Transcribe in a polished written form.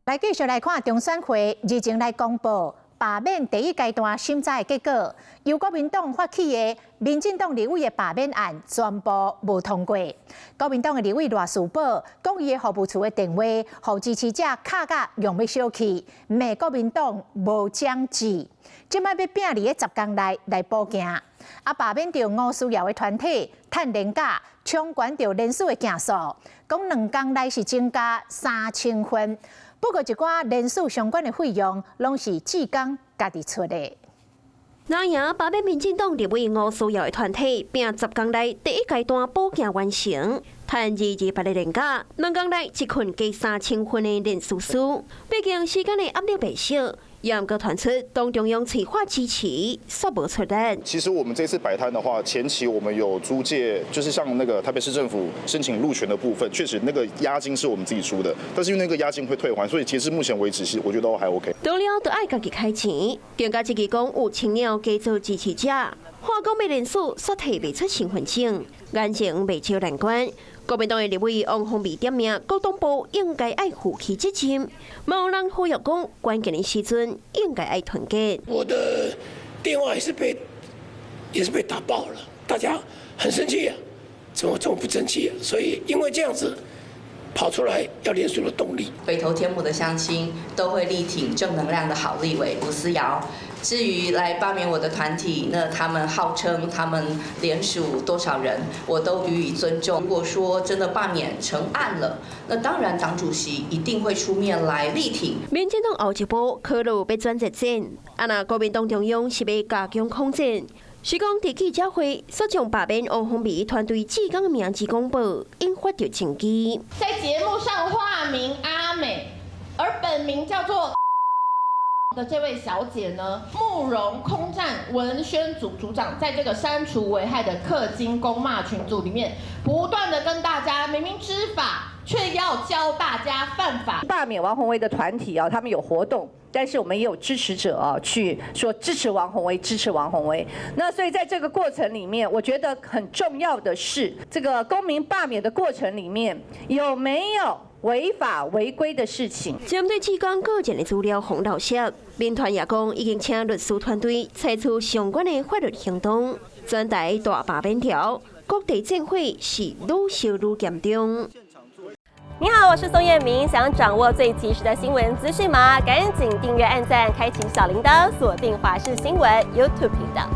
来继续来看中选会日前来公布罢免第一阶段审查的结果，由国民党发起的民进党立委的罢免案全部无通过。国民党的立委赖士宝讲，伊的服务处的电话，互支持者卡甲用要小气，骂国民党无奖治。即摆要拼伫个10天内来补件，罢免着吴思瑶的团体趁廉价冲关着人数的件数，讲2天内是增加3000份。不过，一寡人数相关的费用，拢是志刚家己出的。那样罢免民进党立委吴思瑶的团体，并10天内第一阶段补件完成，趁228日连假，2天内一群加3000份的人数数，毕竟时间的压力不小。也毋过传出党中央催化支持，说无出人。其实我们这次摆摊的话，前期我们有租借，就是向那个台北市政府申请路权的部分，确实那个押金是我们自己出的，但是因为那个押金会退还，所以截至目前为止，我觉得都还 OK。到了都爱家己开钱，更加积极讲有青鸟加做支持者，化工的人数煞提未出身份证，眼前未少难关。国民党的立委王宏伟点名，国党部应该爱负起责任，某人呼吁讲，关键的时阵应该爱团结。我的电话也是被打爆了，大家很生气啊，怎么这么不争气啊？所以因为这样子跑出来要联署的动力。北投天母的乡亲都会力挺正能量的好立委吴思瑶。至于来罢免我的团体，那他们号称他们联署多少人，我都予以尊重。如果说真的罢免成案了，那当然党主席一定会出面来力挺。民进党后一步可能要转接战，那国民党中央是要加强抗战。是讲在记者会所将罢免王宏伟团队志刚的名字公布，引发着争议。在节目上化名阿美，而本名叫做的这位小姐呢，慕容空战文宣组组长，在这个删除危害的氪金公骂群组里面，不断的跟大家明明知法，却要教大家犯法。罢免王宏伟的团体啊，他们有活动，但是我们也有支持者啊，去说支持王宏伟，支持王宏伟。那所以在这个过程里面，我觉得很重要的是，这个公民罢免的过程里面有没有违法违规的事情？针对志刚个人的资料洪漏泄，民团也讲已经请律师团队采取相关的法律行动，转台大罢免条，各地政会是愈烧愈严重。你好，我是宋彦明。想掌握最及时的新闻资讯吗？赶紧订阅、按赞、开启小铃铛，锁定华视新闻 YouTube 频道。